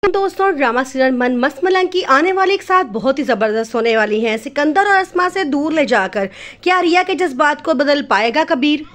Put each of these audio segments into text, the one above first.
दोस्तों, drama serial मन मस्त मलंग की आने वाली एक साथ बहुत ही जबरदस्त होने वाली हैं। सिकंदर और अस्मा से दूर ले जाकर क्या रिया के जज्बात को बदल पाएगा कबीर?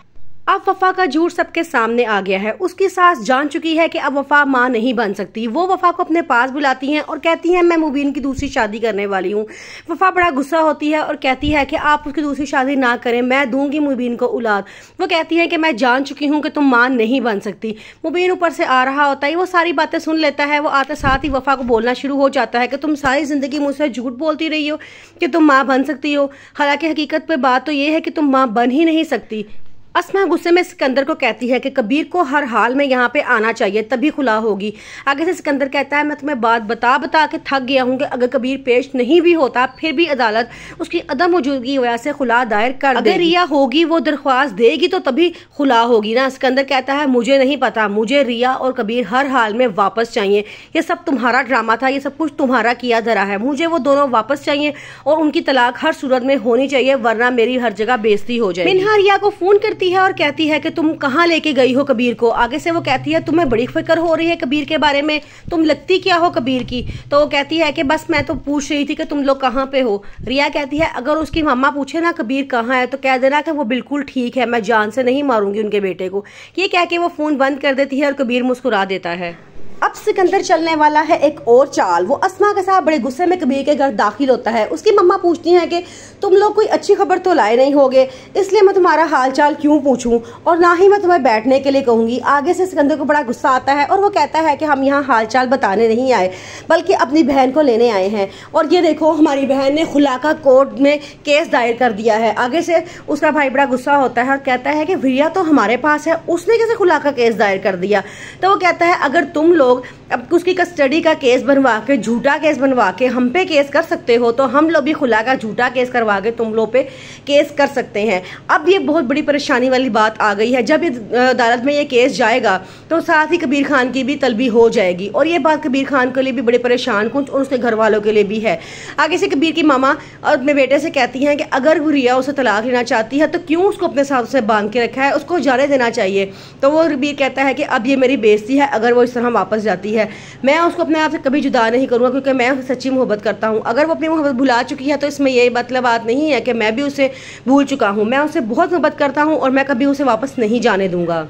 अब वफा का झूठ सबके सामने आ गया है। उसकी सास जान चुकी है कि अब वफा मां नहीं बन सकती। वो वफा को अपने पास बुलाती हैं और कहती हैं मैं मुबीन की दूसरी शादी करने वाली हूँ। वफा बड़ा गुस्सा होती है और कहती है कि आप उसकी दूसरी शादी ना करें, मैं दूंगी मुबीन को औलाद। वो कहती है कि मैं जान चुकी हूँ कि तुम मां नहीं बन सकती। मुबीन ऊपर से आ रहा होता है, वो सारी बातें सुन लेता है। वो आते साथ ही वफा को बोलना शुरू हो जाता है कि तुम सारी जिंदगी मुझसे झूठ बोलती रही हो कि तुम माँ बन सकती हो, हालांकि हकीकत पे बात तो ये है कि तुम माँ बन ही नहीं सकती। अस्मा गुस्से में सिकंदर को कहती है कि कबीर को हर हाल में यहाँ पे आना चाहिए, तभी खुला होगी। आगे से सिकंदर कहता है मैं तुम्हें बात बता बता के थक गया हूँ कि अगर कबीर पेश नहीं भी होता फिर भी अदालत उसकी अदम मौजूदगी की वजह से खुला दायर कर देगी। अगर रिया होगी वो दरख्वास्त देगी तो तभी खुला होगी ना। सिकंदर कहता है मुझे नहीं पता, मुझे रिया और कबीर हर हाल में वापस चाहिए। ये सब तुम्हारा ड्रामा था, ये सब कुछ तुम्हारा किया धरा है। मुझे वो दोनों वापस चाहिए और उनकी तलाक हर सूरत में होनी चाहिए, वरना मेरी हर जगह बेइज्जती हो जाएगी। मिन्हा रिया को फोन करती है और कहती है कि तुम कहाँ लेके गई हो कबीर को। आगे से वो कहती है तुम्हें बड़ी फिक्र हो रही है कबीर के बारे में, तुम लगती क्या हो कबीर की। तो वो कहती है कि बस मैं तो पूछ रही थी कि तुम लोग कहाँ पे हो। रिया कहती है अगर उसकी मम्मा पूछे ना कबीर कहाँ है तो कह देना कि वो बिल्कुल ठीक है, मैं जान से नहीं मारूंगी उनके बेटे को। ये कह के वो फोन बंद कर देती है और कबीर मुस्कुरा देता है। अब सिकंदर चलने वाला है एक और चाल। वो अस्मा के साथ बड़े गुस्से में कबीर के घर दाखिल होता है। उसकी मम्मा पूछती हैं कि तुम लोग कोई अच्छी खबर तो लाए नहीं होगे, इसलिए मैं तुम्हारा हाल चाल क्यों पूछूं और ना ही मैं तुम्हें बैठने के लिए कहूंगी। आगे से सिकंदर को बड़ा गुस्सा आता है और वो कहता है कि हम यहाँ हाल चाल बताने नहीं आए बल्कि अपनी बहन को लेने आए हैं। और ये देखो हमारी बहन ने खुला का कोर्ट में केस दायर कर दिया है। आगे से उसका भाई बड़ा गुस्सा होता है और कहता है कि रिया तो हमारे पास है, उसने कैसे खुला का केस दायर कर दिया। तो वो कहता है अगर तुम लोग अब उसकी कस्टडी का केस बनवा के झूठा केस बनवा के हम पे केस कर सकते हो तो हम लोग भी खुला का झूठा केस करवा के तुम लोग पे केस कर सकते हैं। अब ये बहुत बड़ी परेशानी वाली बात आ गई है। जब अदालत में ये केस जाएगा तो साथ ही कबीर खान की भी तलबी हो जाएगी और ये बात कबीर खान के लिए भी बड़े परेशान कुछ और उसके घर वालों के लिए भी है। आगे से कबीर की मामा अपने बेटे से कहती हैं कि अगर रिया उसे तलाक लेना चाहती है तो क्यों उसको अपने साथ से बांध के रखा है, उसको जाने देना चाहिए। तो वो कबीर कहता है कि अब ये मेरी बेइज्जती है अगर वो इस तरह वापस जाती है, मैं उसको अपने आप से कभी जुदा नहीं करूंगा क्योंकि मैं उससे सच्ची मोहब्बत करता हूं। अगर वो अपनी मोहब्बत भुला चुकी है तो इसमें ये मतलब बात नहीं है कि मैं भी उसे भूल चुका हूं। मैं उससे बहुत मोहब्बत करता हूं और मैं कभी उसे वापस नहीं जाने दूंगा।